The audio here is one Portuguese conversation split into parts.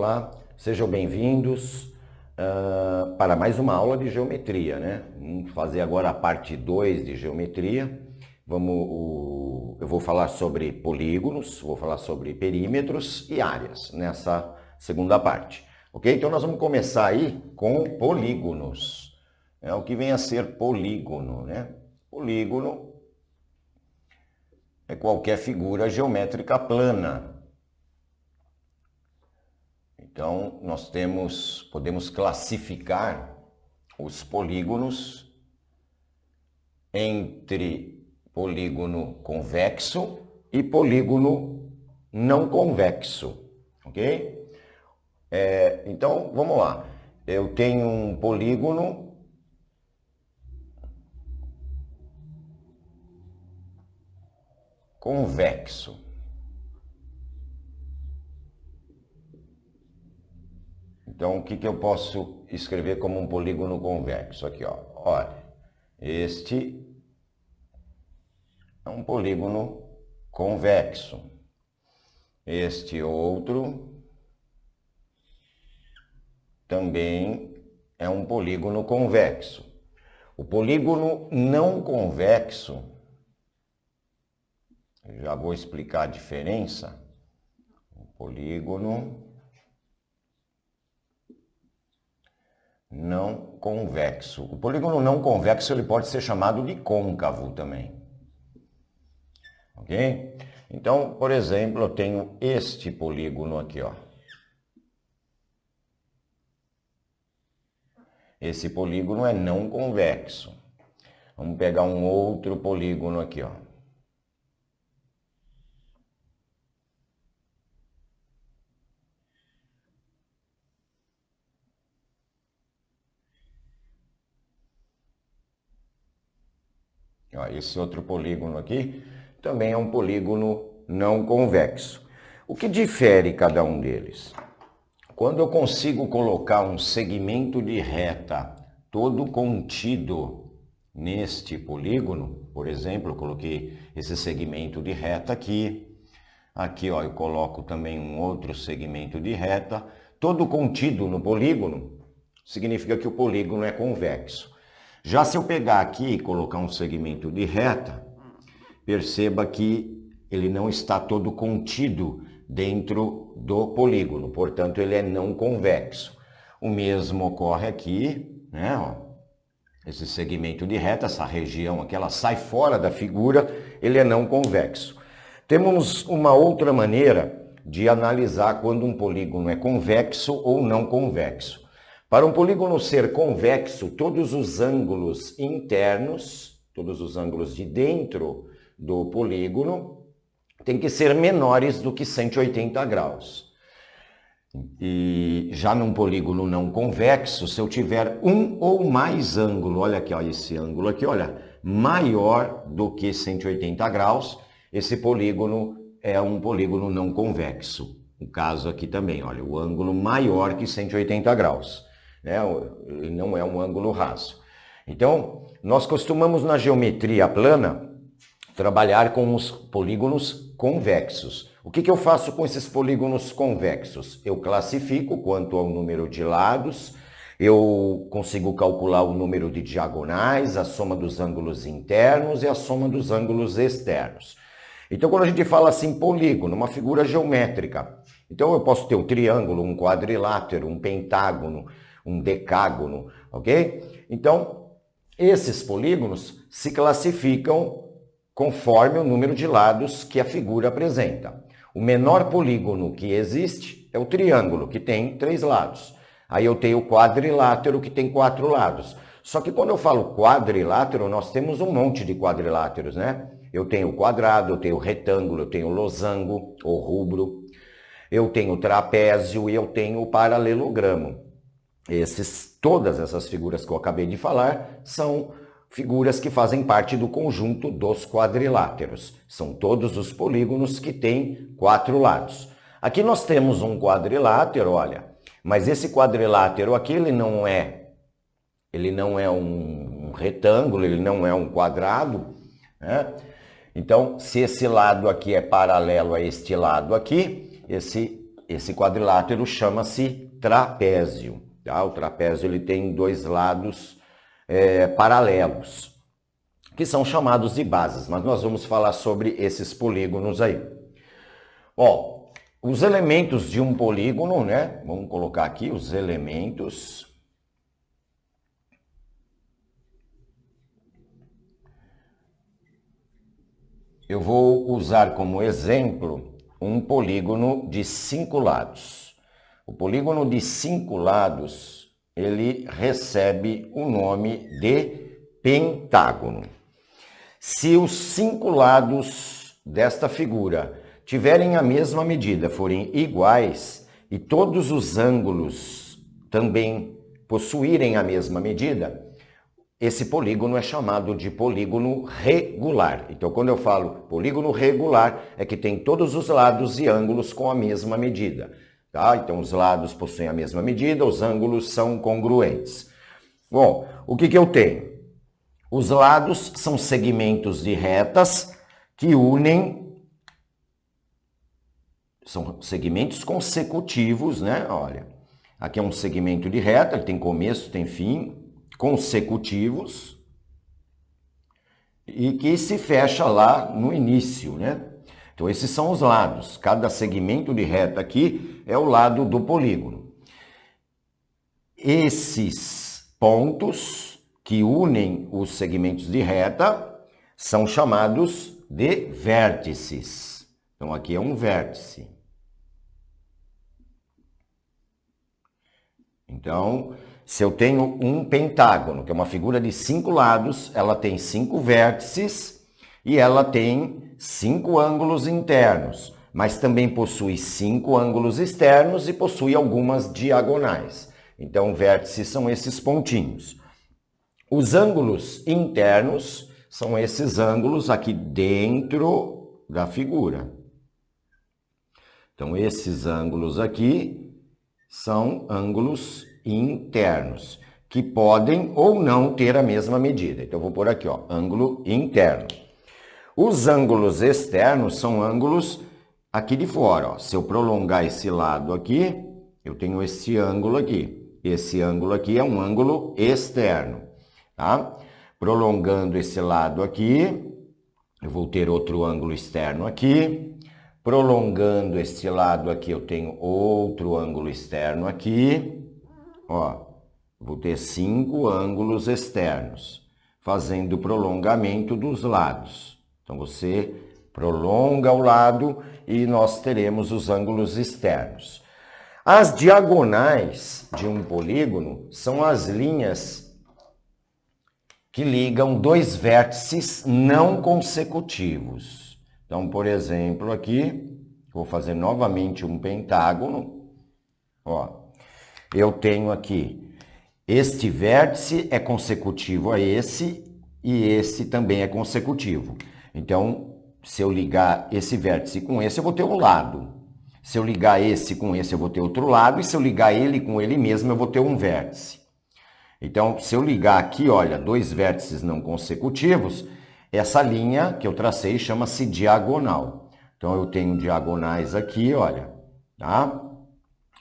Olá, sejam bem-vindos para mais uma aula de geometria, né? Vamos fazer agora a parte 2 de geometria. Eu vou falar sobre polígonos, vou falar sobre perímetros e áreas nessa segunda parte, ok? Então nós vamos começar aí com polígonos. O que vem a ser polígono, né? Polígono é qualquer figura geométrica plana. Então, nós podemos classificar os polígonos entre polígono convexo e polígono não convexo, ok? Então, vamos lá. Eu tenho um polígono convexo. Então, o que eu posso escrever como um polígono convexo? Aqui, ó. Olha, este é um polígono convexo. Este outro também é um polígono convexo. O polígono não convexo, eu já vou explicar a diferença. O polígono não convexo. O polígono não convexo ele pode ser chamado de côncavo também. Ok? Então, por exemplo, eu tenho este polígono aqui, ó. Esse polígono é não convexo. Vamos pegar um outro polígono aqui, ó. Esse outro polígono aqui também é um polígono não convexo. O que difere cada um deles? Quando eu consigo colocar um segmento de reta todo contido neste polígono, por exemplo, eu coloquei esse segmento de reta aqui. Aqui, ó, eu coloco também um outro segmento de reta, todo contido no polígono, significa que o polígono é convexo. Já se eu pegar aqui e colocar um segmento de reta, perceba que ele não está todo contido dentro do polígono, portanto ele é não convexo. O mesmo ocorre aqui, né? Ó, esse segmento de reta, essa região aqui, ela sai fora da figura, ele é não convexo. Temos uma outra maneira de analisar quando um polígono é convexo ou não convexo. Para um polígono ser convexo, todos os ângulos internos, todos os ângulos de dentro do polígono, tem que ser menores do que 180 graus. E já num polígono não convexo, se eu tiver um ou mais ângulo, olha aqui, ó, esse ângulo aqui, olha, maior do que 180 graus, esse polígono é um polígono não convexo. No caso aqui também, olha, o ângulo maior que 180 graus. Ele não é um ângulo raso. Então, nós costumamos na geometria plana trabalhar com os polígonos convexos. O que eu faço com esses polígonos convexos? Eu classifico quanto ao número de lados, eu consigo calcular o número de diagonais, a soma dos ângulos internos e a soma dos ângulos externos. Então, quando a gente fala assim, polígono, uma figura geométrica, então eu posso ter um triângulo, um quadrilátero, um pentágono, um decágono, ok? Então, esses polígonos se classificam conforme o número de lados que a figura apresenta. O menor polígono que existe é o triângulo, que tem 3 lados. Aí eu tenho o quadrilátero, que tem 4 lados. Só que quando eu falo quadrilátero, nós temos um monte de quadriláteros, né? Eu tenho o quadrado, eu tenho o retângulo, eu tenho o losango, ou rubro, eu tenho o trapézio e eu tenho o paralelogramo. Todas essas figuras que eu acabei de falar são figuras que fazem parte do conjunto dos quadriláteros. São todos os polígonos que têm 4 lados. Aqui nós temos um quadrilátero, olha, mas esse quadrilátero aqui ele não é um retângulo, ele não é um quadrado, né? Então, se esse lado aqui é paralelo a este lado aqui, esse esse quadrilátero chama-se trapézio. Tá? O trapézio ele tem dois lados paralelos, que são chamados de bases, mas nós vamos falar sobre esses polígonos aí. Ó, os elementos de um polígono, né? Vamos colocar aqui os elementos. Eu vou usar como exemplo um polígono de 5 lados. O polígono de 5 lados, ele recebe o nome de pentágono. Se os 5 lados desta figura tiverem a mesma medida, forem iguais, e todos os ângulos também possuírem a mesma medida, esse polígono é chamado de polígono regular. Então, quando eu falo polígono regular, é que tem todos os lados e ângulos com a mesma medida. Tá? Então, os lados possuem a mesma medida, os ângulos são congruentes. Bom, o que eu tenho? Os lados são segmentos de retas que unem, são segmentos consecutivos, né? Olha, aqui é um segmento de reta, ele tem começo, tem fim, consecutivos, e que se fecha lá no início, né? Então, esses são os lados. Cada segmento de reta aqui é o lado do polígono. Esses pontos que unem os segmentos de reta são chamados de vértices. Então, aqui é um vértice. Então, se eu tenho um pentágono, que é uma figura de 5 lados, ela tem 5 vértices e ela tem 5 ângulos internos, mas também possui 5 ângulos externos e possui algumas diagonais. Então, vértices são esses pontinhos. Os ângulos internos são esses ângulos aqui dentro da figura. Então, esses ângulos aqui são ângulos internos, que podem ou não ter a mesma medida. Então, eu vou pôr aqui, ó, ângulo interno. Os ângulos externos são ângulos aqui de fora, ó. Se eu prolongar esse lado aqui, eu tenho esse ângulo aqui. Esse ângulo aqui é um ângulo externo, tá? Prolongando esse lado aqui, eu vou ter outro ângulo externo aqui. Prolongando este lado aqui, eu tenho outro ângulo externo aqui. Ó, vou ter 5 ângulos externos, fazendo o prolongamento dos lados. Então, você prolonga o lado e nós teremos os ângulos externos. As diagonais de um polígono são as linhas que ligam dois vértices não consecutivos. Então, por exemplo, aqui, vou fazer novamente um pentágono. Ó, eu tenho aqui, este vértice é consecutivo a esse e esse também é consecutivo. Então, se eu ligar esse vértice com esse, eu vou ter um lado. Se eu ligar esse com esse, eu vou ter outro lado. E se eu ligar ele com ele mesmo, eu vou ter um vértice. Então, se eu ligar aqui, olha, dois vértices não consecutivos, essa linha que eu tracei chama-se diagonal. Então, eu tenho diagonais aqui, olha, tá?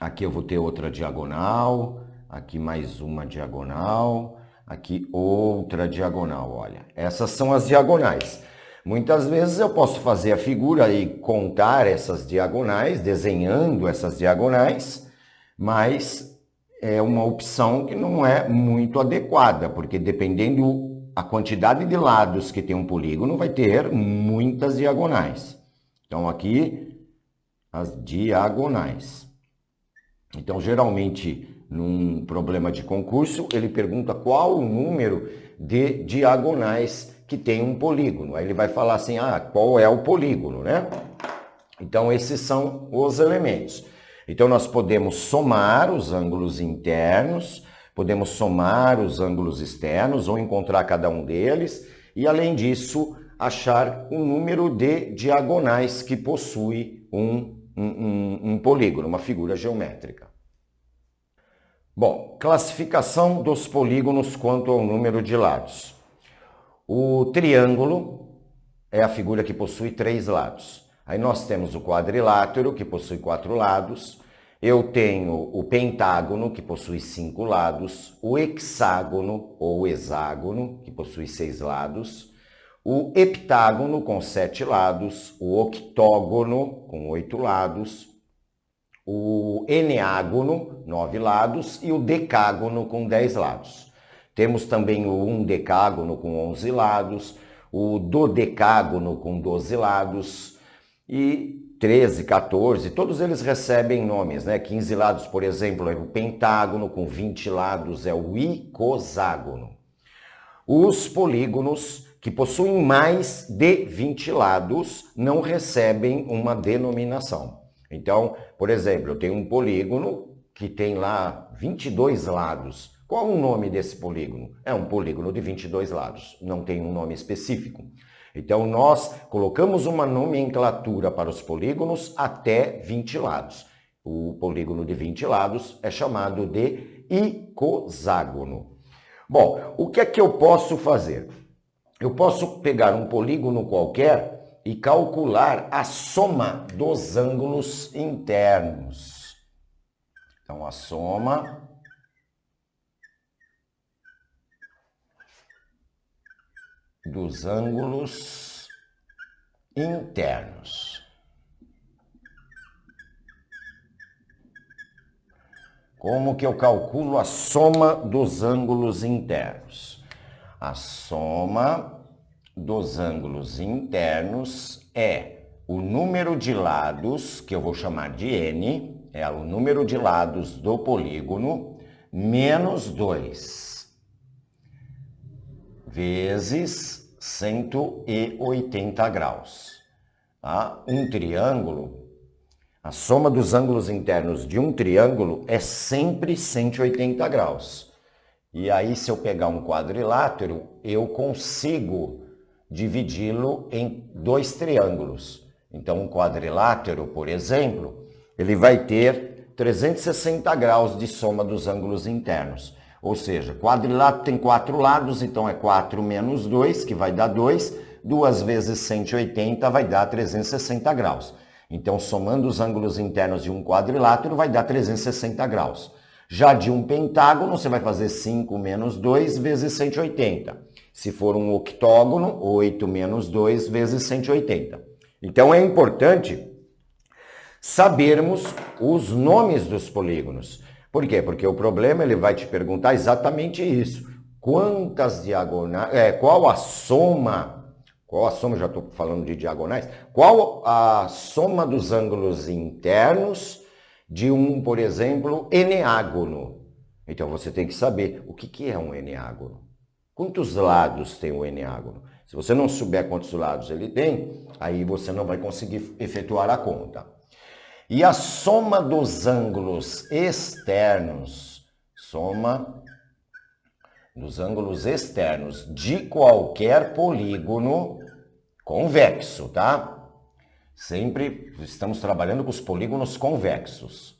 Aqui eu vou ter outra diagonal, aqui mais uma diagonal, aqui outra diagonal, olha. Essas são as diagonais. Muitas vezes eu posso fazer a figura e contar essas diagonais, desenhando essas diagonais, mas é uma opção que não é muito adequada, porque dependendo a quantidade de lados que tem um polígono, vai ter muitas diagonais. Então, aqui, as diagonais. Então, geralmente, num problema de concurso, ele pergunta qual o número de diagonais que tem um polígono. Aí ele vai falar assim, qual é o polígono, né? Então, esses são os elementos. Então, nós podemos somar os ângulos internos, podemos somar os ângulos externos ou encontrar cada um deles e, além disso, achar o número de diagonais que possui um polígono, uma figura geométrica. Bom, classificação dos polígonos quanto ao número de lados. O triângulo é a figura que possui 3 lados. Aí nós temos o quadrilátero, que possui 4 lados. Eu tenho o pentágono, que possui 5 lados. O hexágono, ou hexágono, que possui 6 lados. O heptágono, com 7 lados. O octógono, com 8 lados. O eneágono, 9 lados. E o decágono, com 10 lados. Temos também o undecágono, com 11 lados. O dodecágono, com 12 lados. E 13, 14, todos eles recebem nomes, né? 15 lados, por exemplo, é o pentágono, com 20 lados é o icoságono. Os polígonos que possuem mais de 20 lados não recebem uma denominação. Então, por exemplo, eu tenho um polígono que tem lá 22 lados. Qual o nome desse polígono? É um polígono de 22 lados, não tem um nome específico. Então, nós colocamos uma nomenclatura para os polígonos até 20 lados. O polígono de 20 lados é chamado de icoságono. Bom, o que é que eu posso fazer? Eu posso pegar um polígono qualquer e calcular a soma dos ângulos internos. Então, a soma dos ângulos internos. Como que eu calculo a soma dos ângulos internos? A soma dos ângulos internos é o número de lados, que eu vou chamar de n, é o número de lados do polígono, menos 2. Vezes 180 graus. Tá? Um triângulo, a soma dos ângulos internos de um triângulo é sempre 180 graus. E aí, se eu pegar um quadrilátero, eu consigo dividi-lo em 2 triângulos. Então, um quadrilátero, por exemplo, ele vai ter 360 graus de soma dos ângulos internos. Ou seja, quadrilátero tem 4 lados, então é 4 menos 2, que vai dar 2. 2 vezes 180 vai dar 360 graus. Então, somando os ângulos internos de um quadrilátero, vai dar 360 graus. Já de um pentágono, você vai fazer 5 menos 2 vezes 180. Se for um octógono, 8 menos 2 vezes 180. Então, é importante sabermos os nomes dos polígonos. Por quê? Porque o problema ele vai te perguntar exatamente isso. Quantas diagonais, qual a soma, já estou falando de diagonais, qual a soma dos ângulos internos de um, por exemplo, eneágono? Então você tem que saber o que é um eneágono. Quantos lados tem o eneágono? Se você não souber quantos lados ele tem, aí você não vai conseguir efetuar a conta. E a soma dos ângulos externos, soma dos ângulos externos de qualquer polígono convexo, tá? Sempre estamos trabalhando com os polígonos convexos.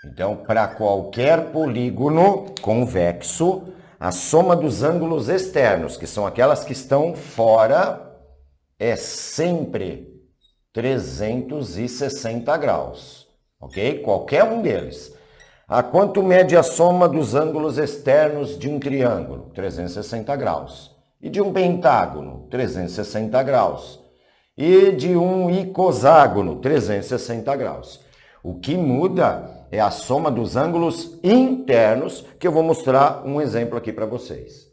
Então, para qualquer polígono convexo, a soma dos ângulos externos, que são aquelas que estão fora, é sempre 360 graus, ok? Qualquer um deles. A quanto mede a soma dos ângulos externos de um triângulo? 360 graus. E de um pentágono? 360 graus. E de um icoságono? 360 graus. O que muda é a soma dos ângulos internos, que eu vou mostrar um exemplo aqui para vocês.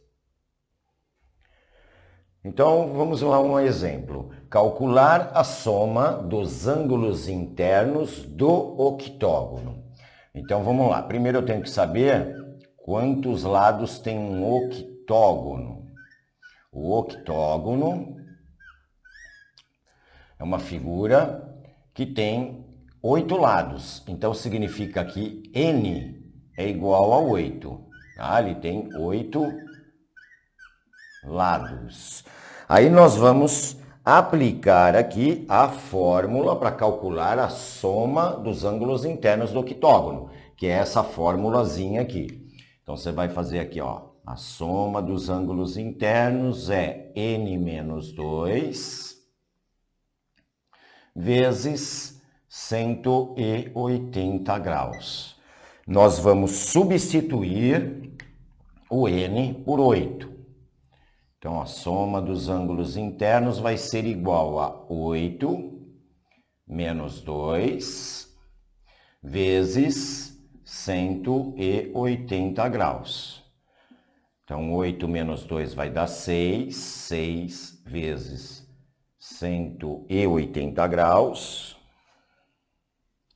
Então, vamos lá um exemplo. Calcular a soma dos ângulos internos do octógono. Então, vamos lá. Primeiro eu tenho que saber quantos lados tem um octógono. O octógono é uma figura que tem 8 lados. Então, significa que n é igual a 8. Tá? Ele tem 8 lados. Aí nós vamos aplicar aqui a fórmula para calcular a soma dos ângulos internos do octógono, que é essa formulazinha aqui. Então você vai fazer aqui, ó, a soma dos ângulos internos é n menos 2 vezes 180 graus. Nós vamos substituir o n por 8. Então, a soma dos ângulos internos vai ser igual a 8 menos 2 vezes 180 graus. Então, 8 menos 2 vai dar 6. 6 vezes 180 graus.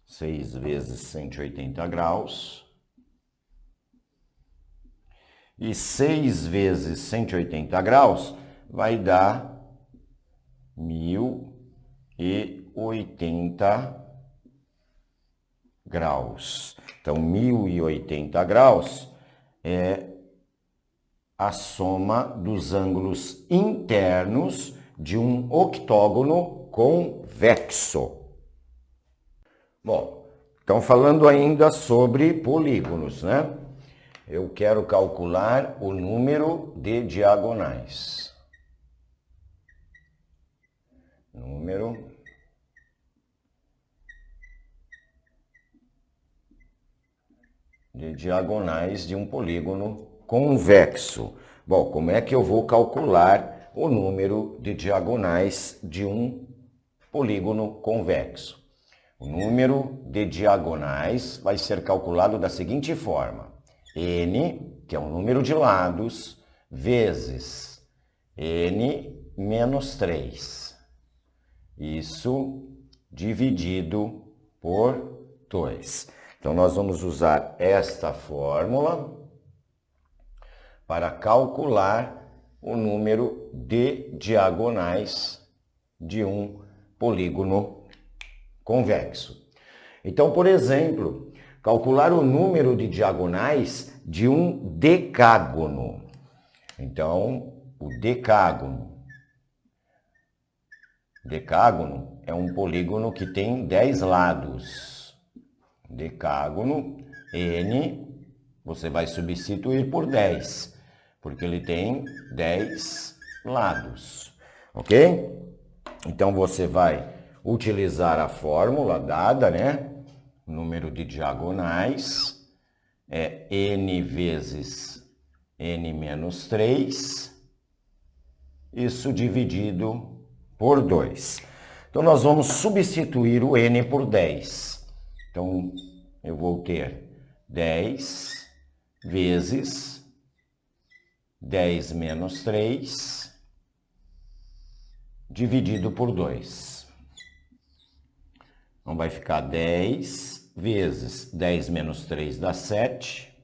6 vezes 180 graus. E 6 vezes 180 graus vai dar 1080 graus. Então, 1080 graus é a soma dos ângulos internos de um octógono convexo. Bom, então falando ainda sobre polígonos, né? Eu quero calcular o número de diagonais. Número de diagonais de um polígono convexo. Bom, como é que eu vou calcular o número de diagonais de um polígono convexo? O número de diagonais vai ser calculado da seguinte forma: n, que é o número de lados, vezes n menos 3. Isso dividido por 2. Então, nós vamos usar esta fórmula para calcular o número de diagonais de um polígono convexo. Então, por exemplo, calcular o número de diagonais de um decágono. Então, o decágono é um polígono que tem 10 lados. Decágono, n, você vai substituir por 10, porque ele tem 10 lados, ok? Então, você vai utilizar a fórmula dada, né? O número de diagonais é n vezes n menos 3, isso dividido por 2. Então, nós vamos substituir o n por 10. Então, eu vou ter 10 vezes 10 menos 3 dividido por 2. Então, vai ficar 10 vezes 10 menos 3 dá 7,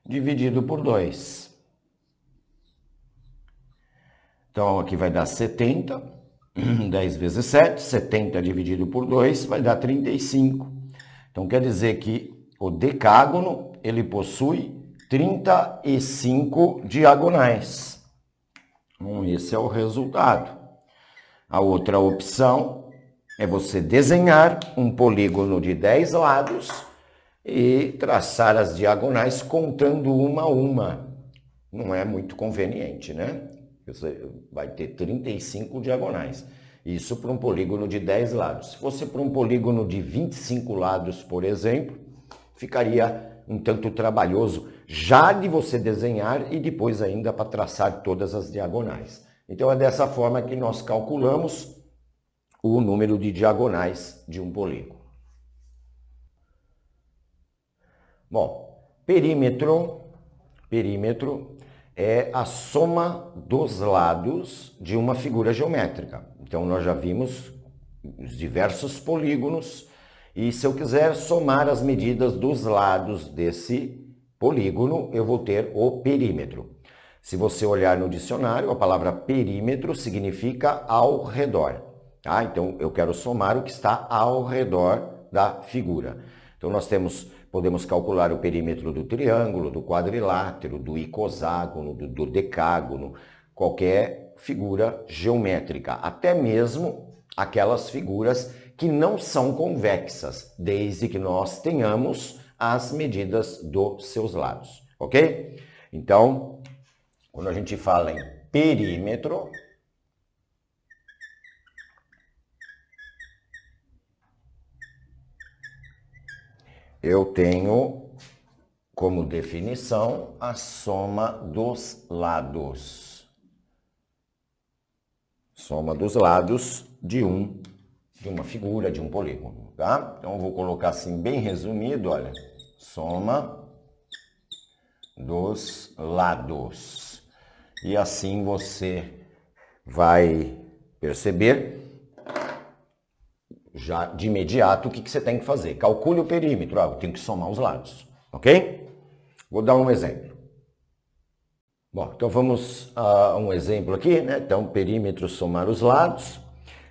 dividido por 2. Então, aqui vai dar 70, 10 vezes 7, 70 dividido por 2 vai dar 35. Então, quer dizer que o decágono, ele possui 35 diagonais. Então, esse é o resultado. A outra opção é você desenhar um polígono de 10 lados e traçar as diagonais contando uma a uma. Não é muito conveniente, né? Você vai ter 35 diagonais. Isso para um polígono de 10 lados. Se fosse para um polígono de 25 lados, por exemplo, ficaria um tanto trabalhoso já de você desenhar e depois ainda para traçar todas as diagonais. Então é dessa forma que nós calculamos o número de diagonais de um polígono. Bom, perímetro é a soma dos lados de uma figura geométrica. Então, nós já vimos os diversos polígonos e se eu quiser somar as medidas dos lados desse polígono, eu vou ter o perímetro. Se você olhar no dicionário, a palavra perímetro significa ao redor. Tá? Então, eu quero somar o que está ao redor da figura. Então, podemos calcular o perímetro do triângulo, do quadrilátero, do icoságono, do decágono, qualquer figura geométrica, até mesmo aquelas figuras que não são convexas, desde que nós tenhamos as medidas dos seus lados, ok? Então, quando a gente fala em perímetro, eu tenho como definição a soma dos lados. Soma dos lados de uma figura, de um polígono, tá? Então, eu vou colocar assim, bem resumido, olha, soma dos lados. E assim você vai perceber já de imediato o que você tem que fazer. Calcule o perímetro, eu tenho que somar os lados, ok? Vou dar um exemplo. Bom, então vamos a um exemplo aqui, né? Então, perímetro somar os lados.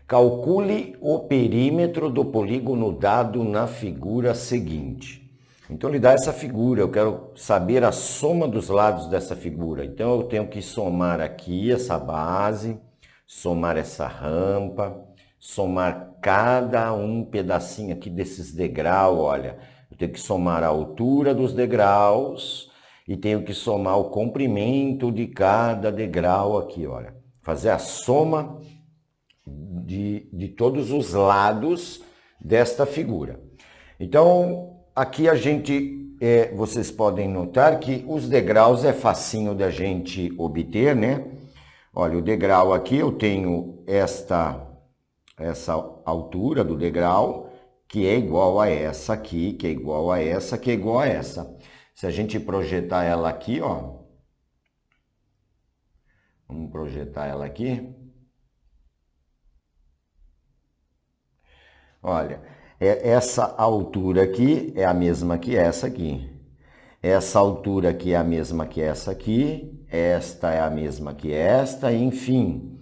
Calcule o perímetro do polígono dado na figura seguinte. Então, ele dá essa figura, eu quero saber a soma dos lados dessa figura. Então, eu tenho que somar aqui essa base, somar essa rampa, somar cada um pedacinho aqui desses degraus, olha. Eu tenho que somar a altura dos degraus e tenho que somar o comprimento de cada degrau aqui, olha. Fazer a soma de todos os lados desta figura. Então, aqui a gente, vocês podem notar que os degraus é facinho da gente obter, né? Olha, o degrau aqui eu tenho essa altura do degrau, que é igual a essa aqui, que é igual a essa, que é igual a essa. Se a gente projetar ela aqui, ó, vamos projetar ela aqui. Olha, essa altura aqui é a mesma que essa aqui. Essa altura aqui é a mesma que essa aqui. Esta é a mesma que esta, enfim.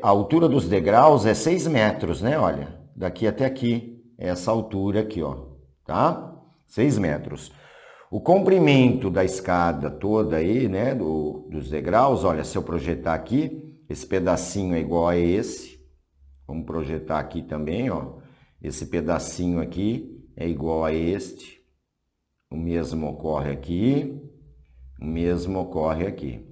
A altura dos degraus é 6 metros, né? Olha, daqui até aqui, essa altura aqui, ó, tá? 6 metros. O comprimento da escada toda aí, né, dos degraus, olha, se eu projetar aqui, esse pedacinho é igual a esse. Vamos projetar aqui também, ó. Esse pedacinho aqui é igual a este. O mesmo ocorre aqui. O mesmo ocorre aqui.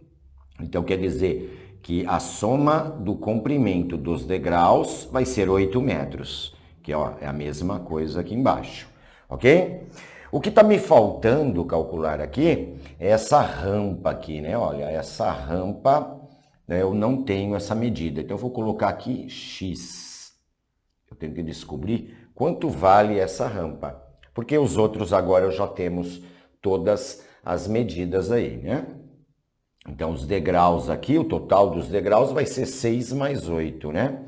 Então, quer dizer que a soma do comprimento dos degraus vai ser 8 metros. Que, ó, é a mesma coisa aqui embaixo. Ok? O que está me faltando calcular aqui é essa rampa aqui, né? Olha, essa rampa... eu não tenho essa medida, então eu vou colocar aqui X. Eu tenho que descobrir quanto vale essa rampa, porque os outros agora já temos todas as medidas aí, né? Então, os degraus aqui, o total dos degraus vai ser 6 mais 8, né?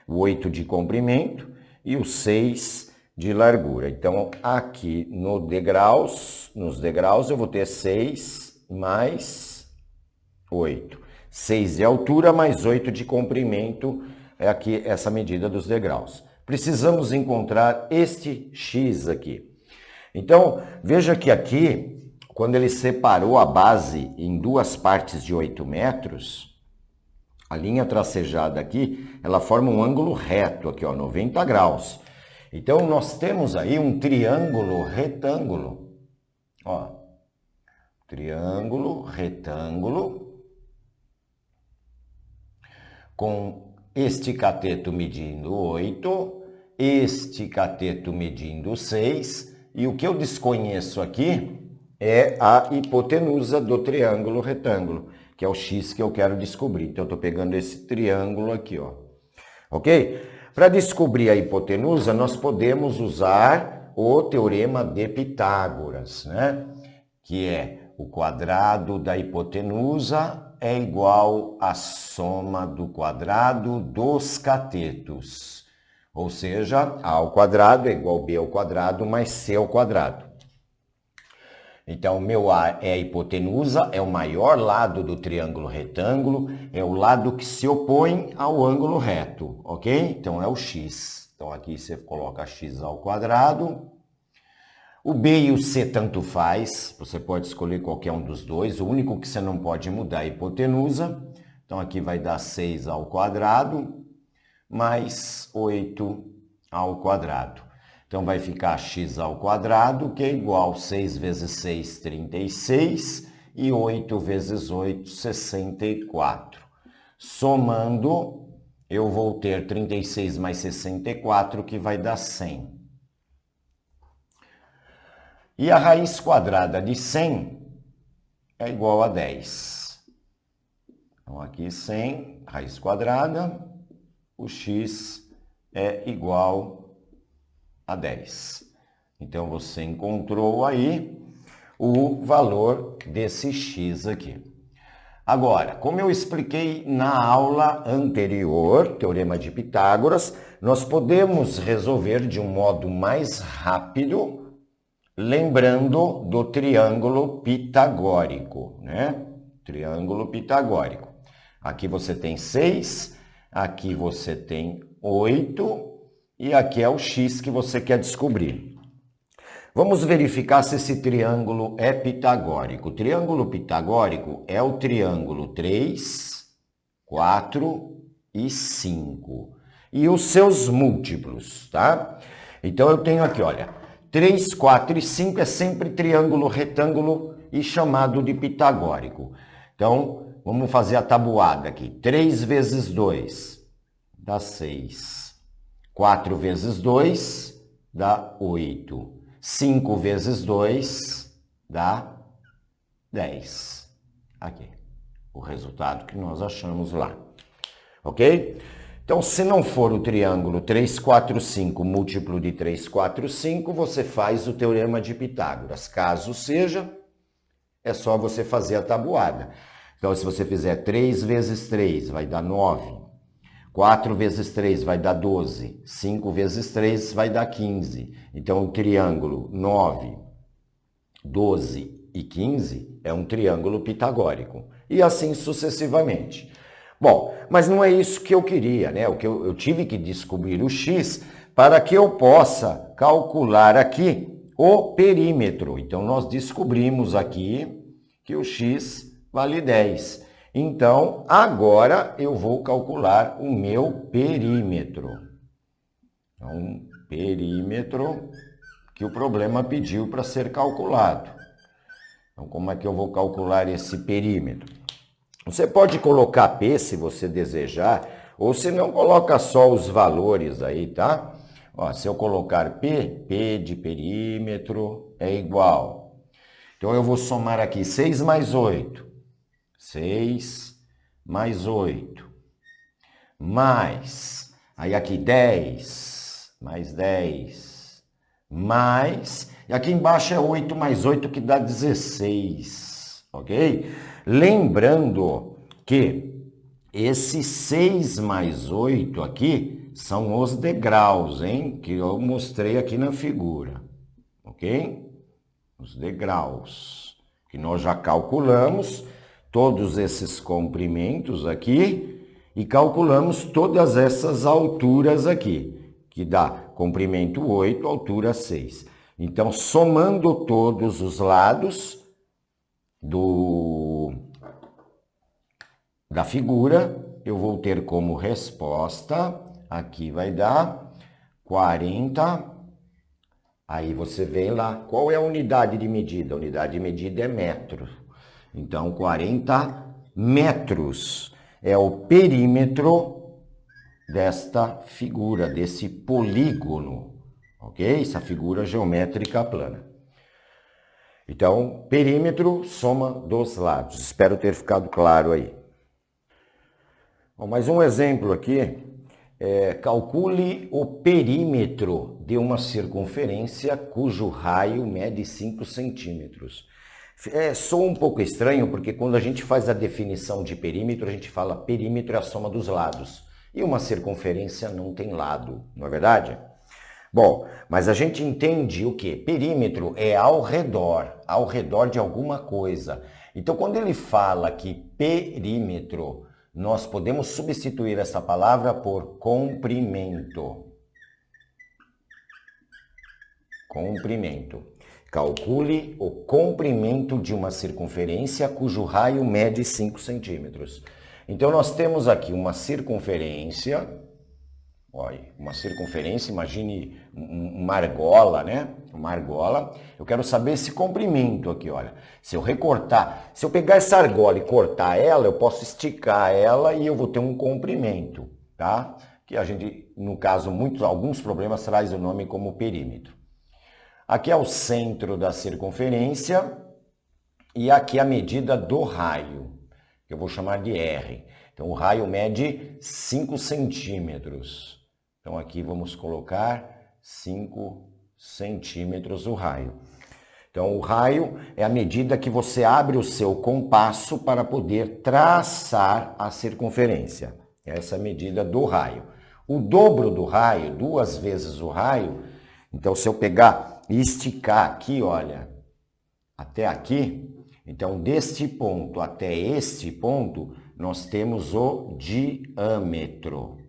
O 8 de comprimento e o 6 de largura. Então, aqui nos degraus eu vou ter 6 mais 8. 6 de altura mais 8 de comprimento, é aqui essa medida dos degraus. Precisamos encontrar este X aqui. Então, veja que aqui, quando ele separou a base em duas partes de 8 metros, a linha tracejada aqui, ela forma um ângulo reto aqui, ó, 90 graus. Então, nós temos aí um triângulo retângulo. Ó, triângulo retângulo, com este cateto medindo 8, este cateto medindo 6, e o que eu desconheço aqui é a hipotenusa do triângulo retângulo, que é o X que eu quero descobrir. Então, eu estou pegando esse triângulo aqui, ó. Ok? Para descobrir a hipotenusa, nós podemos usar o teorema de Pitágoras, né? Que é o quadrado da hipotenusa é igual à soma do quadrado dos catetos. Ou seja, A ao quadrado é igual a B ao quadrado mais C ao quadrado. Então, o meu A é a hipotenusa, é o maior lado do triângulo retângulo, é o lado que se opõe ao ângulo reto, ok? Então, é o X. Então, aqui você coloca X ao quadrado. O B e o C tanto faz, você pode escolher qualquer um dos dois, o único que você não pode mudar é a hipotenusa. Então, aqui vai dar 6 ao quadrado mais 8 ao quadrado. Então, vai ficar x ao quadrado, que é igual a 6 vezes 6, 36, e 8 vezes 8, 64. Somando, eu vou ter 36 mais 64, que vai dar 100. E a raiz quadrada de 100 é igual a 10. Então, aqui 100, raiz quadrada, o x é igual a 10. Então, você encontrou aí o valor desse x aqui. Agora, como eu expliquei na aula anterior, Teorema de Pitágoras, nós podemos resolver de um modo mais rápido, lembrando do triângulo pitagórico, né? Triângulo pitagórico. Aqui você tem 6, aqui você tem 8 e aqui é o x que você quer descobrir. Vamos verificar se esse triângulo é pitagórico. O triângulo pitagórico é o triângulo 3, 4 e 5. E os seus múltiplos, tá? Então eu tenho aqui, olha, 3, 4 e 5 é sempre triângulo retângulo e chamado de pitagórico. Então, vamos fazer a tabuada aqui. 3 vezes 2 dá 6. 4 vezes 2 dá 8. 5 vezes 2 dá 10. Aqui, o resultado que nós achamos lá. Ok? Então, se não for o triângulo 3, 4, 5, múltiplo de 3, 4, 5, você faz o Teorema de Pitágoras. Caso seja, é só você fazer a tabuada. Então, se você fizer 3 vezes 3, vai dar 9. 4 vezes 3 vai dar 12. 5 vezes 3 vai dar 15. Então, o triângulo 9, 12 e 15 é um triângulo pitagórico. E assim sucessivamente. Bom, mas não é isso que eu queria, né? Eu tive que descobrir o x para que eu possa calcular aqui o perímetro. Então, nós descobrimos aqui que o x vale 10. Então, agora eu vou calcular o meu perímetro. Então, perímetro que o problema pediu para ser calculado. Então, como é que eu vou calcular esse perímetro? Você pode colocar P se você desejar, ou se não, coloca só os valores aí, tá? Ó, se eu colocar P de perímetro é igual. Então, eu vou somar aqui 6 mais 8. 6 mais 8. Mais, aí aqui 10, mais 10, mais, e aqui embaixo é 8 mais 8 que dá 16, ok? Lembrando que esse 6 mais 8 aqui são os degraus, hein? Que eu mostrei aqui na figura, ok? Os degraus, que nós já calculamos todos esses comprimentos aqui e calculamos todas essas alturas aqui, que dá comprimento 8, altura 6. Então, somando todos os lados da figura, eu vou ter como resposta, aqui vai dar 40. Aí você vem lá, qual é a unidade de medida? A unidade de medida é metro. Então, 40 metros é o perímetro desta figura, desse polígono, ok? Essa figura geométrica plana. Então, perímetro, soma dos lados. Espero ter ficado claro aí. Bom, mais um exemplo aqui. Calcule o perímetro de uma circunferência cujo raio mede 5 centímetros. Soa um pouco estranho, porque quando a gente faz a definição de perímetro, a gente fala perímetro é a soma dos lados. E uma circunferência não tem lado, não é verdade? Bom, mas a gente entende o quê? Perímetro é ao redor de alguma coisa. Então, quando ele fala que perímetro, nós podemos substituir essa palavra por comprimento. Comprimento. Calcule o comprimento de uma circunferência cujo raio mede 5 centímetros. Então, nós temos aqui uma circunferência, olha, imagine uma argola, né? Uma argola. Eu quero saber esse comprimento aqui, olha. Se eu pegar essa argola e cortar ela, eu posso esticar ela e eu vou ter um comprimento, tá? Que a gente, no caso, alguns problemas traz o nome como perímetro. Aqui é o centro da circunferência e aqui a medida do raio, que eu vou chamar de R. Então, o raio mede 5 centímetros. Então, aqui vamos colocar 5 centímetros o raio. Então, o raio é a medida que você abre o seu compasso para poder traçar a circunferência. Essa é a medida do raio. O dobro do raio, 2 vezes o raio, então se eu pegar e esticar aqui, olha, até aqui, então deste ponto até este ponto, nós temos o diâmetro.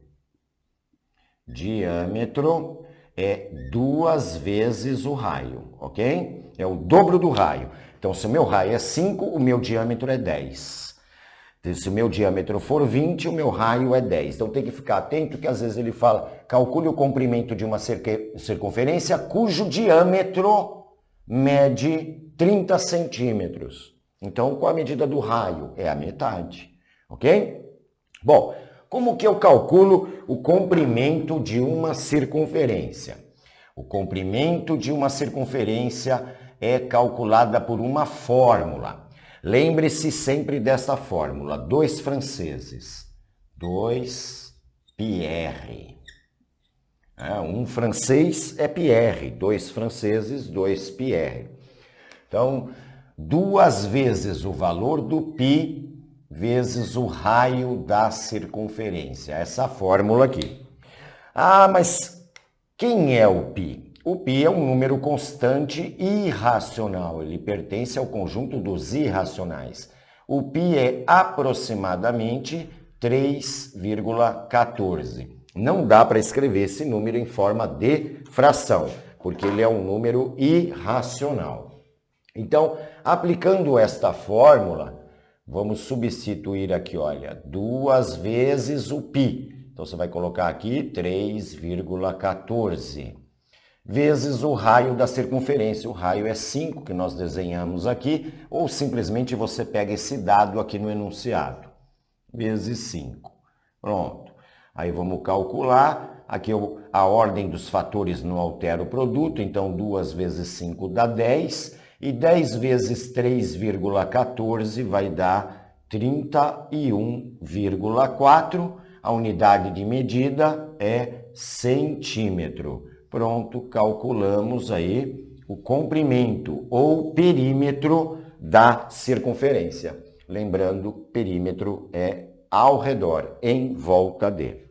Diâmetro é 2 vezes o raio, ok? É o dobro do raio. Então, se o meu raio é 5, o meu diâmetro é 10. Se o meu diâmetro for 20, o meu raio é 10. Então, tem que ficar atento que às vezes ele fala, calcule o comprimento de uma circunferência cujo diâmetro mede 30 centímetros. Então, qual a medida do raio? É a metade, ok? Bom, como que eu calculo o comprimento de uma circunferência? O comprimento de uma circunferência é calculada por uma fórmula. Lembre-se sempre dessa fórmula, 2 franceses, 2 Pierre. Um francês é Pierre, 2 franceses, 2 Pierre. Então, 2 vezes o valor do π vezes o raio da circunferência. Essa fórmula aqui. Ah, mas quem é o π? O π é um número constante irracional. Ele pertence ao conjunto dos irracionais. O π é aproximadamente 3,14. Não dá para escrever esse número em forma de fração, porque ele é um número irracional. Então, aplicando esta fórmula, vamos substituir aqui, olha, 2 vezes o π. Então, você vai colocar aqui 3,14 vezes o raio da circunferência. O raio é 5, que nós desenhamos aqui, ou simplesmente você pega esse dado aqui no enunciado, vezes 5. Pronto. Aí vamos calcular. Aqui a ordem dos fatores não altera o produto, então 2 vezes 5 dá 10. E 10 vezes 3,14 vai dar 31,4. A unidade de medida é centímetro. Pronto, calculamos aí o comprimento ou perímetro da circunferência. Lembrando, perímetro é ao redor, em volta de.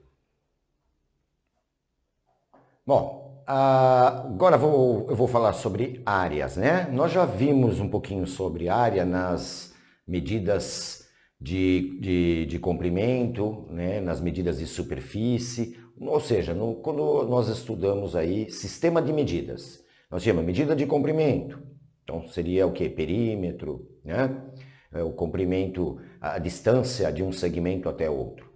Bom, agora eu vou falar sobre áreas, né? Nós já vimos um pouquinho sobre área nas medidas de comprimento, né? Nas medidas de superfície, ou seja, quando nós estudamos aí sistema de medidas. Nós tínhamos medida de comprimento, então seria o quê? Perímetro, né? O comprimento, a distância de um segmento até outro.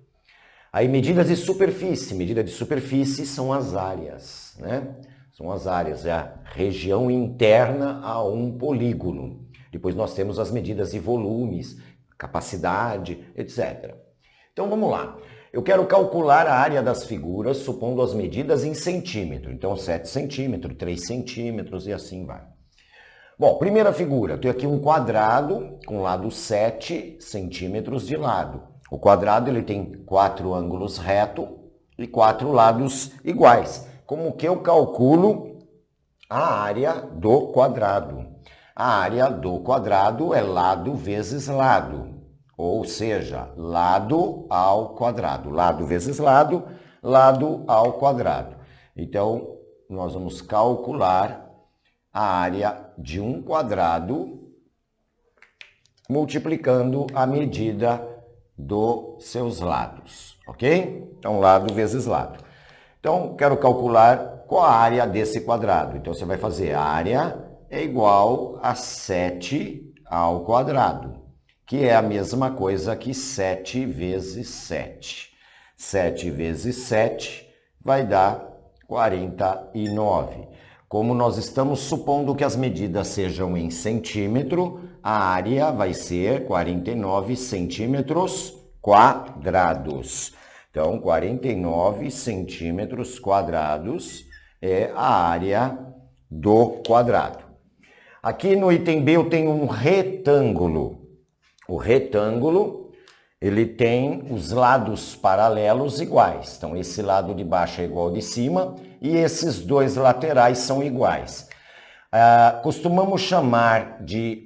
Aí medidas de superfície, medida de superfície são as áreas, né? São as áreas, é a região interna a um polígono. Depois nós temos as medidas de volumes, capacidade, etc. Então vamos lá. Eu quero calcular a área das figuras supondo as medidas em centímetro. Então 7 centímetros, 3 centímetros e assim vai. Bom, primeira figura, eu tenho aqui um quadrado com lado 7 centímetros de lado. O quadrado ele tem 4 ângulos retos e 4 lados iguais. Como que eu calculo a área do quadrado? A área do quadrado é lado vezes lado, ou seja, lado ao quadrado. Lado vezes lado, lado ao quadrado. Então, nós vamos calcular a área de um quadrado multiplicando a medida dos seus lados, ok? Então, lado vezes lado. Então, quero calcular qual a área desse quadrado. Então, você vai fazer área é igual a 7 ao quadrado, que é a mesma coisa que 7 vezes 7. 7 vezes 7 vai dar 49. Como nós estamos supondo que as medidas sejam em centímetro, a área vai ser 49 centímetros quadrados. Então, 49 centímetros quadrados é a área do quadrado. Aqui no item B eu tenho um retângulo. O retângulo, ele tem os lados paralelos iguais. Então, esse lado de baixo é igual ao de cima e esses dois laterais são iguais. Costumamos chamar de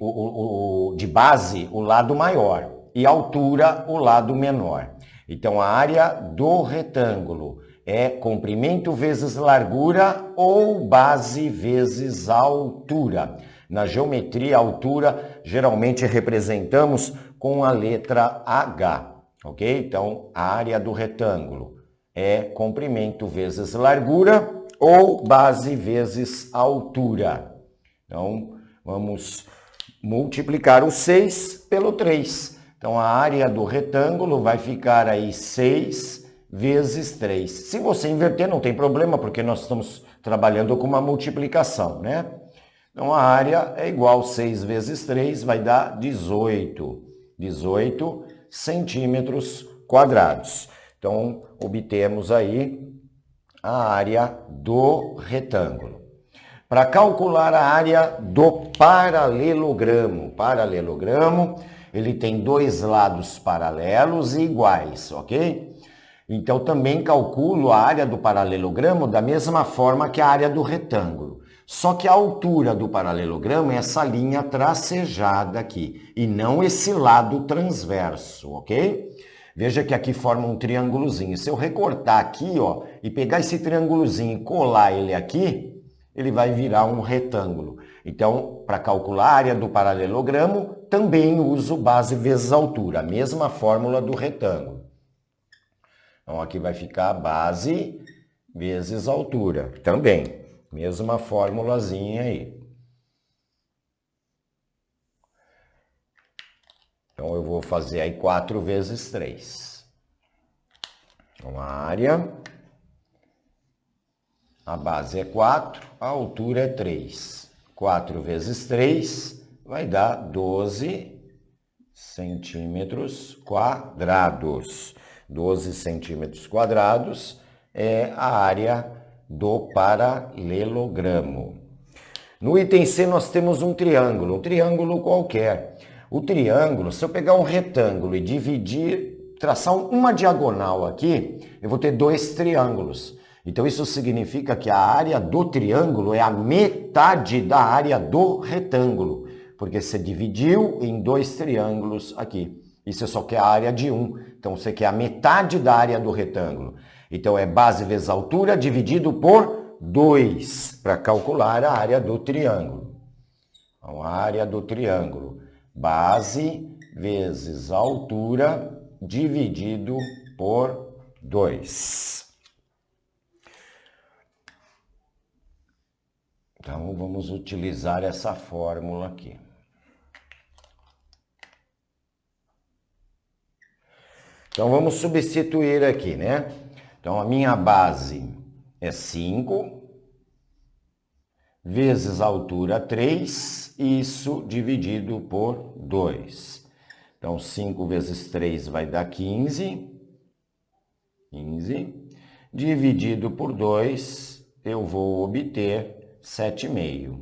base o lado maior e altura o lado menor. Então, a área do retângulo é comprimento vezes largura ou base vezes altura. Na geometria, a altura geralmente representamos com a letra H, ok? Então, a área do retângulo é comprimento vezes largura ou base vezes altura. Então, vamos multiplicar o 6 pelo 3. Então, a área do retângulo vai ficar aí 6 vezes 3. Se você inverter, não tem problema, porque nós estamos trabalhando com uma multiplicação, né? Então, a área é igual a 6 vezes 3, vai dar 18 centímetros quadrados. Então, obtemos aí a área do retângulo. Para calcular a área do paralelogramo. Paralelogramo, ele tem dois lados paralelos e iguais, ok? Então, também calculo a área do paralelogramo da mesma forma que a área do retângulo. Só que a altura do paralelogramo é essa linha tracejada aqui, e não esse lado transverso, ok? Veja que aqui forma um triângulozinho. Se eu recortar aqui, ó, e pegar esse triângulozinho e colar ele aqui, ele vai virar um retângulo. Então, para calcular a área do paralelogramo, também uso base vezes altura, a mesma fórmula do retângulo. Então, aqui vai ficar base vezes altura, também, mesma formulazinha aí. Então, eu vou fazer aí 4 vezes 3. Então, a área, a base é 4, a altura é 3. 4 vezes 3 vai dar 12 centímetros quadrados. 12 centímetros quadrados é a área do paralelogramo. No item C nós temos um triângulo qualquer. O triângulo, se eu pegar um retângulo e dividir, traçar uma diagonal aqui, eu vou ter dois triângulos. Então isso significa que a área do triângulo é a metade da área do retângulo, porque você dividiu em dois triângulos aqui. E você só quer a área de um, então você quer a metade da área do retângulo. Então é base vezes altura dividido por 2, para calcular a área do triângulo. Então, a área do triângulo, base vezes altura dividido por 2. Então, vamos utilizar essa fórmula aqui. Então, vamos substituir aqui, né? Então, a minha base é 5, vezes a altura 3, isso dividido por 2. Então, 5 vezes 3 vai dar 15. 15. Dividido por 2, eu vou obter 7,5.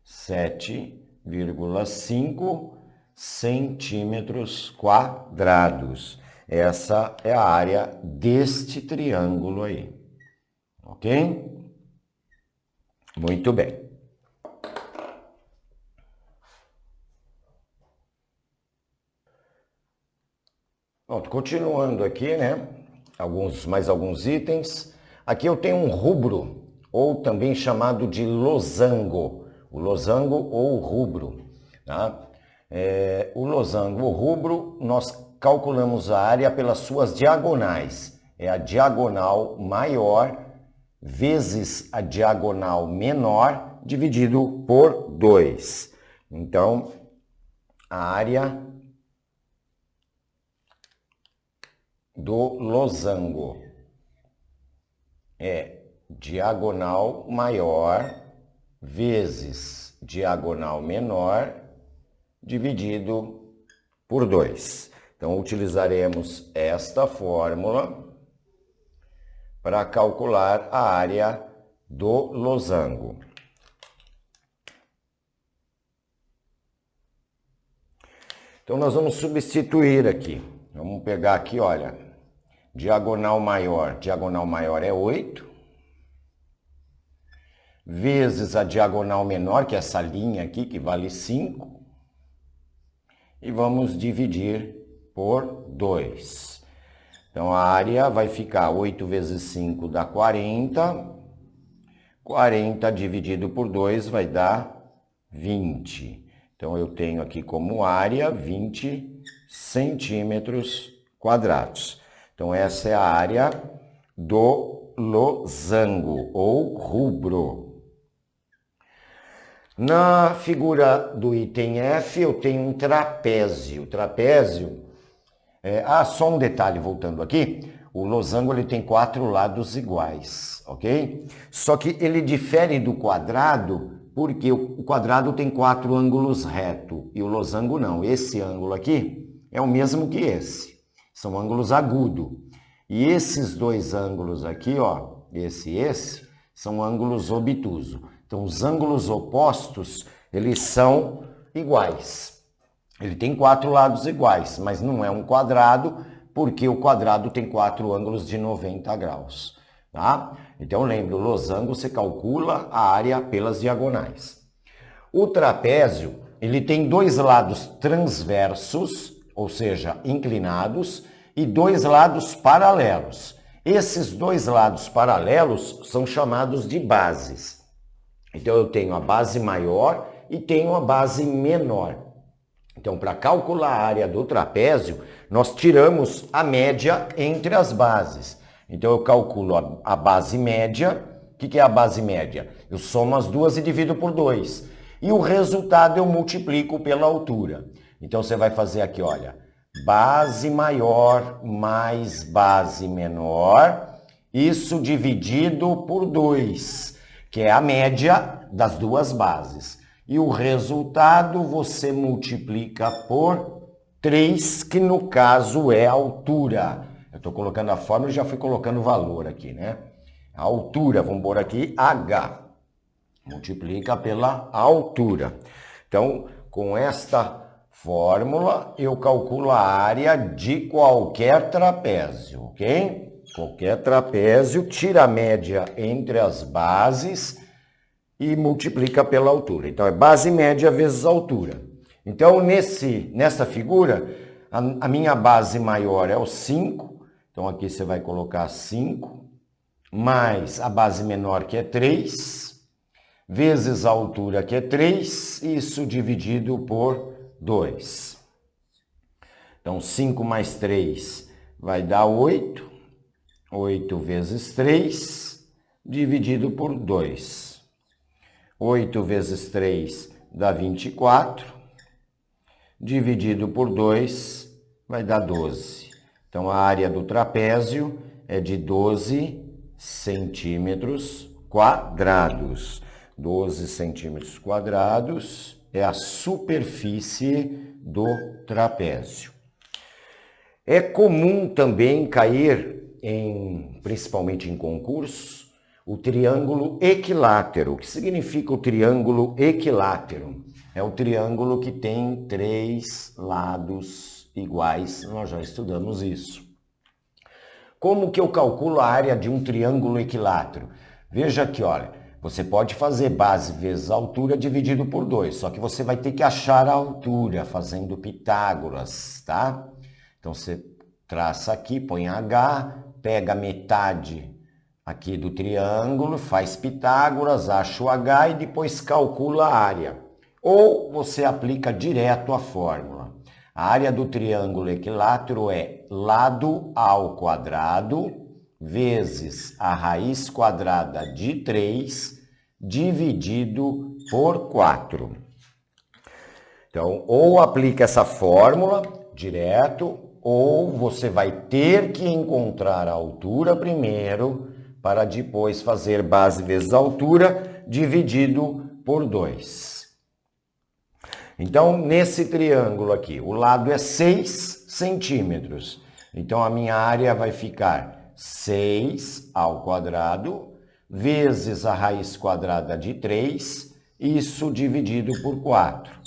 7,5 centímetros quadrados. Essa é a área deste triângulo aí. Ok? Muito bem. Pronto, continuando aqui, né? Mais alguns itens. Aqui eu tenho um rubro, ou também chamado de losango. O losango ou o rubro, tá? O losango, o rubro, nós calculamos a área pelas suas diagonais. É a diagonal maior vezes a diagonal menor dividido por 2. Então, a área do losango é diagonal maior vezes diagonal menor dividido por 2. Então, utilizaremos esta fórmula para calcular a área do losango. Então, nós vamos substituir aqui. Vamos pegar aqui, olha, diagonal maior é 8, vezes a diagonal menor, que é essa linha aqui, que vale 5, e vamos dividir por 2. Então, a área vai ficar 8 vezes 5 dá 40, 40 dividido por 2 vai dar 20. Então, eu tenho aqui como área 20 centímetros quadrados. Então, essa é a área do losango ou rubro. Na figura do item F, eu tenho um trapézio. Só um detalhe, voltando aqui. O losango ele tem 4 lados iguais, ok? Só que ele difere do quadrado porque o quadrado tem 4 ângulos retos e o losango não. Esse ângulo aqui é o mesmo que esse. São ângulos agudos. E esses 2 ângulos aqui, ó, esse e esse, são ângulos obtusos. Então, os ângulos opostos, eles são iguais. Ele tem 4 lados iguais, mas não é um quadrado, porque o quadrado tem 4 ângulos de 90 graus. Tá? Então, lembra, o losango você calcula a área pelas diagonais. O trapézio, ele tem 2 lados transversos, ou seja, inclinados, e 2 lados paralelos. Esses 2 lados paralelos são chamados de bases. Então, eu tenho a base maior e tenho a base menor. Então, para calcular a área do trapézio, nós tiramos a média entre as bases. Então, eu calculo a base média. O que é a base média? Eu somo as duas e divido por 2. E o resultado eu multiplico pela altura. Então, você vai fazer aqui, olha, base maior mais base menor, isso dividido por 2, que é a média das duas bases. E o resultado você multiplica por 3, que no caso é a altura. Eu estou colocando a fórmula e já fui colocando o valor aqui, né? A altura, vamos pôr aqui H. Multiplica pela altura. Então, com esta fórmula, eu calculo a área de qualquer trapézio, ok? Qualquer trapézio, tira a média entre as bases e multiplica pela altura. Então, é base média vezes altura. Então, nessa figura, a minha base maior é o 5. Então, aqui você vai colocar 5, mais a base menor, que é 3, vezes a altura, que é 3, isso dividido por 2. Então, 5 mais 3 vai dar 8. 8 vezes 3, dividido por 2. 8 vezes 3 dá 24, dividido por 2 vai dar 12. Então, a área do trapézio é de 12 centímetros quadrados. 12 centímetros quadrados é a superfície do trapézio. É comum também cair, principalmente em concursos, o triângulo equilátero. O que significa o triângulo equilátero? É o triângulo que tem 3 lados iguais, nós já estudamos isso. Como que eu calculo a área de um triângulo equilátero? Veja aqui, olha, você pode fazer base vezes altura dividido por 2, só que você vai ter que achar a altura fazendo Pitágoras, tá? Então, você traça aqui, põe H, pega a metade aqui do triângulo, faz Pitágoras, acha o H e depois calcula a área. Ou você aplica direto a fórmula. A área do triângulo equilátero é lado ao quadrado vezes a raiz quadrada de 3 dividido por 4. Então, ou aplica essa fórmula direto, ou você vai ter que encontrar a altura primeiro para depois fazer base vezes altura dividido por 2. Então, nesse triângulo aqui, o lado é 6 centímetros. Então, a minha área vai ficar 6 ao quadrado vezes a raiz quadrada de 3, isso dividido por 4.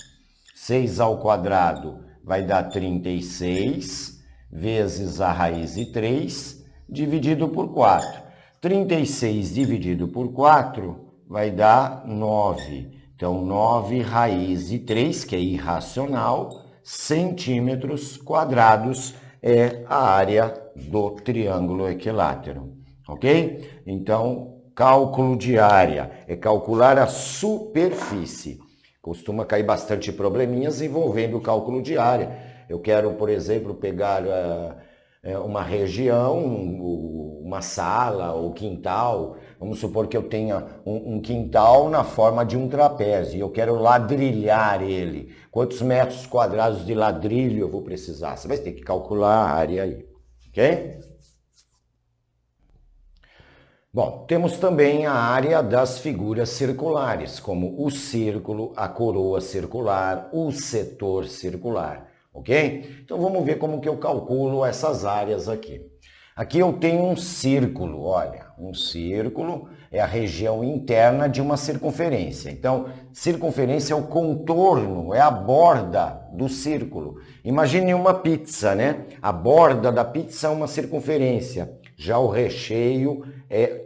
6 ao quadrado vai dar 36 vezes a raiz de 3 dividido por 4. 36 dividido por 4 vai dar 9. Então, 9 raiz de 3, que é irracional, centímetros quadrados é a área do triângulo equilátero, ok? Então, cálculo de área é calcular a superfície. Costuma cair bastante probleminhas envolvendo o cálculo de área. Eu quero, por exemplo, pegar uma região, uma sala ou quintal. Vamos supor que eu tenha um quintal na forma de um trapézio e eu quero ladrilhar ele. Quantos metros quadrados de ladrilho eu vou precisar? Você vai ter que calcular a área aí, ok? Bom, temos também a área das figuras circulares, como o círculo, a coroa circular, o setor circular, ok? Então vamos ver como que eu calculo essas áreas aqui. Aqui eu tenho um círculo, olha, um círculo é a região interna de uma circunferência. Então, circunferência é o contorno, é a borda do círculo. Imagine uma pizza, né? A borda da pizza é uma circunferência. Já o recheio,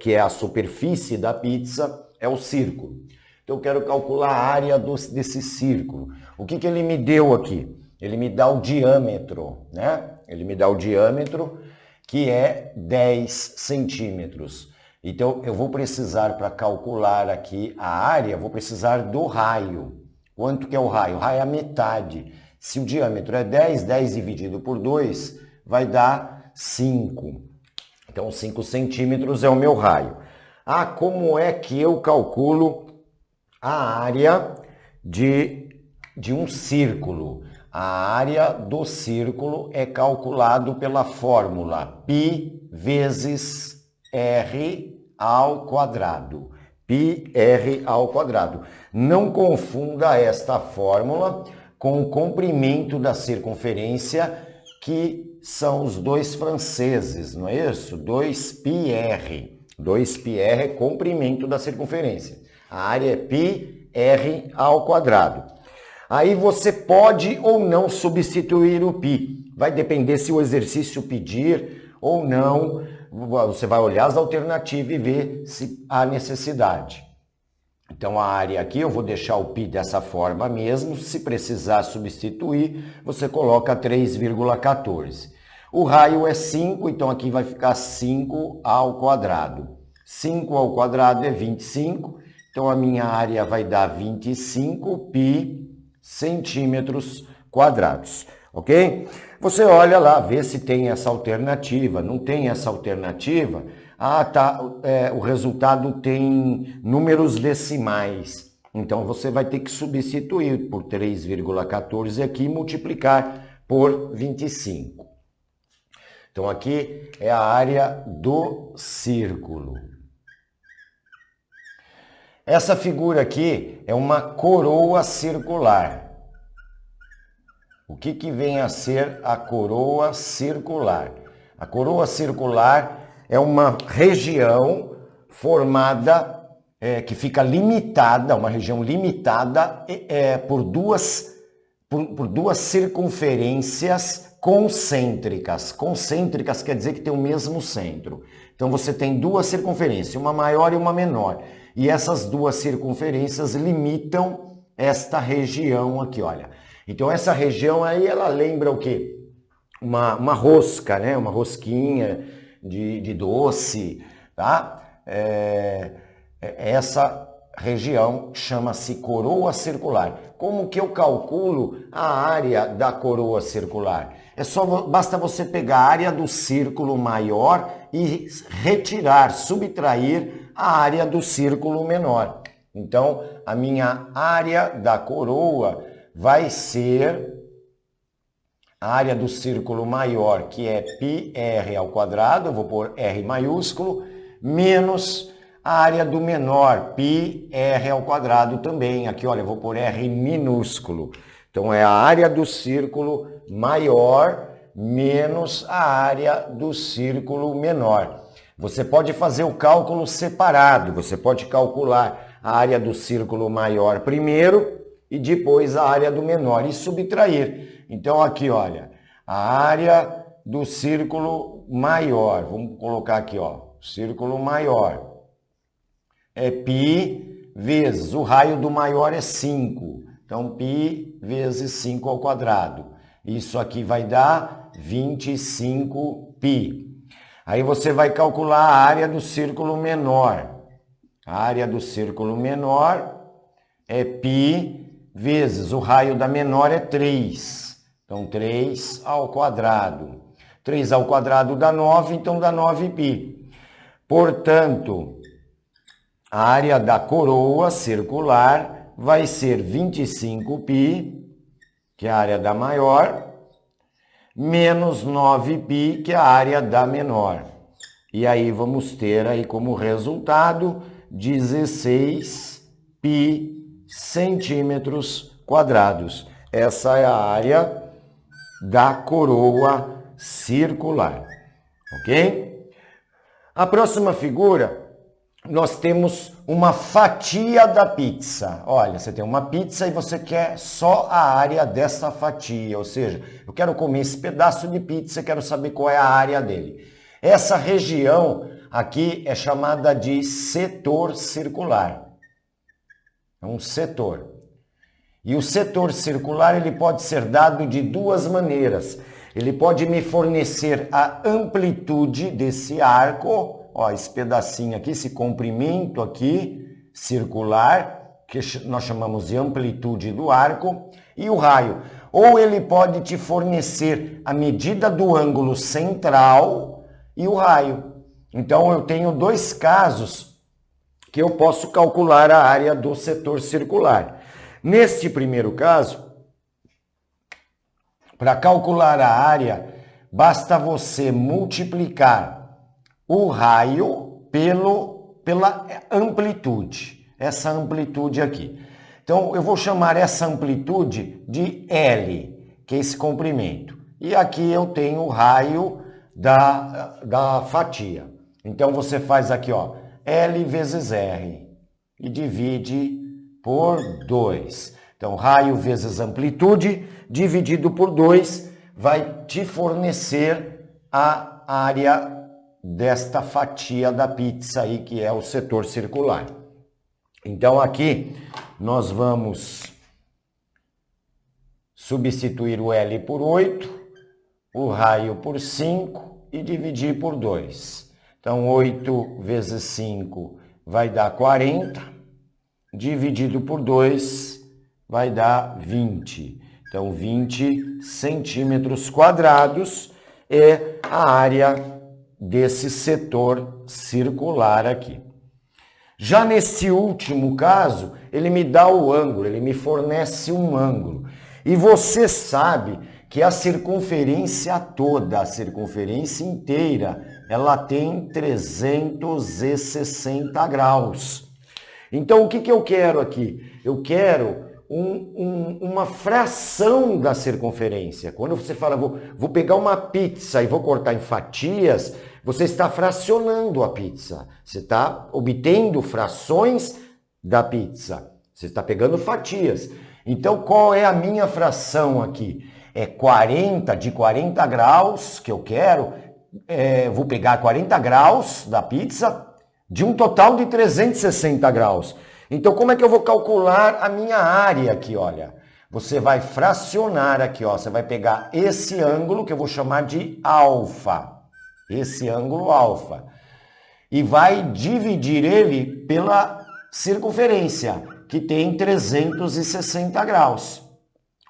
que é a superfície da pizza, é o círculo. Então eu quero calcular a área desse círculo. O que ele me deu aqui? Ele me dá o diâmetro, né? Ele me dá o diâmetro, que é 10 centímetros. Então eu vou precisar, para calcular aqui a área, vou precisar do raio. Quanto que é o raio? O raio é a metade. Se o diâmetro é 10, 10 dividido por 2 vai dar 5. Então, 5 centímetros é o meu raio. Ah, como é que eu calculo a área de um círculo? A área do círculo é calculado pela fórmula π vezes r ao quadrado. πr ao quadrado. Não confunda esta fórmula com o comprimento da circunferência, que são os dois franceses, não é isso? 2πr. 2πr é comprimento da circunferência. A área é πr ao quadrado. Aí você pode ou não substituir o π. Vai depender se o exercício pedir ou não. Você vai olhar as alternativas e ver se há necessidade. Então, a área aqui, eu vou deixar o π dessa forma mesmo. Se precisar substituir, você coloca 3,14. O raio é 5, então aqui vai ficar 5 ao quadrado. 5 ao quadrado é 25, então a minha área vai dar 25 π centímetros quadrados, ok? Você olha lá, vê se tem essa alternativa. Não tem essa alternativa? Ah, tá, o resultado tem números decimais. Então, você vai ter que substituir por 3,14 aqui e multiplicar por 25. Então, aqui é a área do círculo. Essa figura aqui é uma coroa circular. O que vem a ser a coroa circular? A coroa circular é uma região formada, que fica limitada, uma região limitada por duas circunferências concêntricas. Concêntricas quer dizer que tem o mesmo centro. Então você tem duas circunferências, uma maior e uma menor. E essas duas circunferências limitam esta região aqui, olha. Então essa região aí, ela lembra o quê? Uma rosca, né? Uma rosquinha de doce, tá? Essa região chama-se coroa circular. Como que eu calculo a área da coroa circular? Basta você pegar a área do círculo maior e retirar, subtrair a área do círculo menor. Então, a minha área da coroa vai ser a área do círculo maior, que é πr ao quadrado, eu vou pôr R maiúsculo, menos a área do menor, πr ao quadrado também. Aqui, olha, eu vou pôr R minúsculo. Então, é a área do círculo maior menos a área do círculo menor. Você pode fazer o cálculo separado. Você pode calcular a área do círculo maior primeiro e depois a área do menor e subtrair. Então aqui, olha, a área do círculo maior, vamos colocar aqui, ó, círculo maior é π vezes, o raio do maior é 5, então π vezes 5 ao quadrado. Isso aqui vai dar 25π. Aí você vai calcular a área do círculo menor. A área do círculo menor é π vezes, o raio da menor é 3. Então, 3 ao quadrado. 3 ao quadrado dá 9, então dá 9π. Portanto, a área da coroa circular vai ser 25π, que é a área da maior, menos 9π, que é a área da menor. E aí vamos ter aí como resultado 16π centímetros quadrados. Essa é a área da coroa circular, ok? A próxima figura, nós temos uma fatia da pizza. Olha, você tem uma pizza e você quer só a área dessa fatia, ou seja, eu quero comer esse pedaço de pizza, quero saber qual é a área dele. Essa região aqui é chamada de setor circular. É um setor. E o setor circular ele pode ser dado de duas maneiras. Ele pode me fornecer a amplitude desse arco, ó, esse pedacinho aqui, esse comprimento aqui, circular, que nós chamamos de amplitude do arco, e o raio. Ou ele pode te fornecer a medida do ângulo central e o raio. Então, eu tenho dois casos que eu posso calcular a área do setor circular. Neste primeiro caso, para calcular a área, basta você multiplicar o raio pela amplitude, essa amplitude aqui. Então, eu vou chamar essa amplitude de L, que é esse comprimento. E aqui eu tenho o raio da fatia. Então, você faz aqui, ó, L vezes R e divide por 2. Então, raio vezes amplitude dividido por 2 vai te fornecer a área desta fatia da pizza aí, que é o setor circular. Então, aqui nós vamos substituir o L por 8, o raio por 5 e dividir por 2. Então, 8 vezes 5 vai dar 40, dividido por 2 vai dar 20. Então, 20 centímetros quadrados é a área desse setor circular aqui. Já nesse último caso, ele me dá o ângulo, ele me fornece um ângulo. E você sabe que a circunferência toda, a circunferência inteira, ela tem 360 graus. Então, o que eu quero aqui? Eu quero uma fração da circunferência. Quando você fala, vou pegar uma pizza e vou cortar em fatias, você está fracionando a pizza. Você está obtendo frações da pizza. Você está pegando fatias. Então, qual é a minha fração aqui? É 40, de 40 graus que eu quero. Vou pegar 40 graus da pizza de um total de 360 graus. Então, como é que eu vou calcular a minha área aqui, olha? Você vai fracionar aqui, ó. Você vai pegar esse ângulo, que eu vou chamar de alfa. Esse ângulo alfa. E vai dividir ele pela circunferência, que tem 360 graus.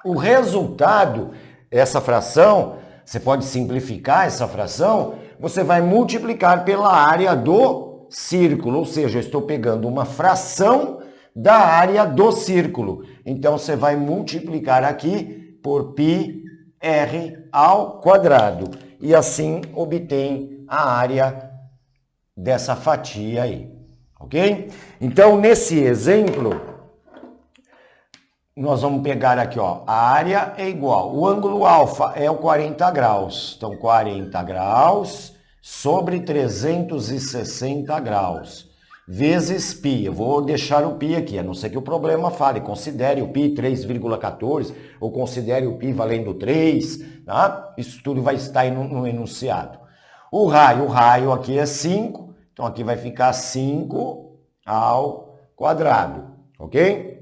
O resultado, essa fração, você pode simplificar essa fração, você vai multiplicar pela área do círculo, ou seja, eu estou pegando uma fração da área do círculo. Então, você vai multiplicar aqui por πr ao quadrado. E assim obtém a área dessa fatia aí, ok? Então, nesse exemplo, nós vamos pegar aqui, ó, a área é igual, o ângulo alfa é o 40 graus. Então, 40 graus sobre 360 graus. vezes π. Eu vou deixar o π aqui, a não ser que o problema fale. Considere o π 3,14 ou considere o π valendo 3. Tá? Isso tudo vai estar no enunciado. O raio aqui é 5. Então aqui vai ficar 5 ao quadrado. Ok?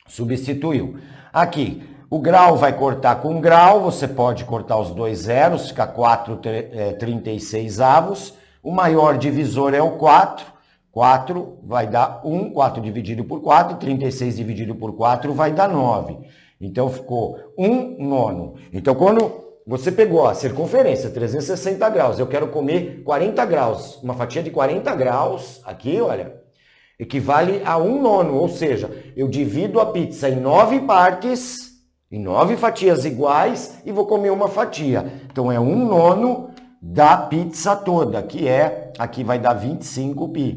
Substituiu. Aqui, o grau vai cortar com grau. Você pode cortar os dois zeros. Fica 4,36avos. O maior divisor é o 4. 4 vai dar 1, 4 dividido por 4, 36 dividido por 4 vai dar 9. Então ficou 1 nono. Então quando você pegou a circunferência, 360 graus, eu quero comer 40 graus, uma fatia de 40 graus, aqui, olha, equivale a 1 nono, ou seja, eu divido a pizza em 9 partes, em 9 fatias iguais e vou comer uma fatia. Então é 1 nono da pizza toda, que é, aqui vai dar 25π.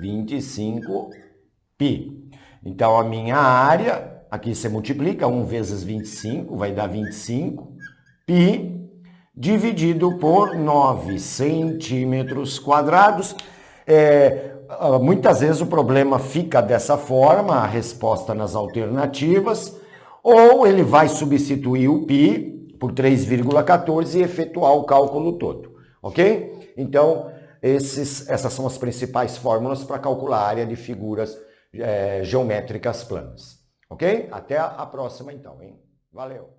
25π. Então, a minha área, aqui você multiplica, 1 vezes 25, vai dar 25π, dividido por 9 centímetros quadrados. Muitas vezes o problema fica dessa forma, a resposta nas alternativas, ou ele vai substituir o π por 3,14 e efetuar o cálculo todo, ok? Então, essas são as principais fórmulas para calcular a área de figuras geométricas planas. Ok? Até a próxima então, hein? Valeu!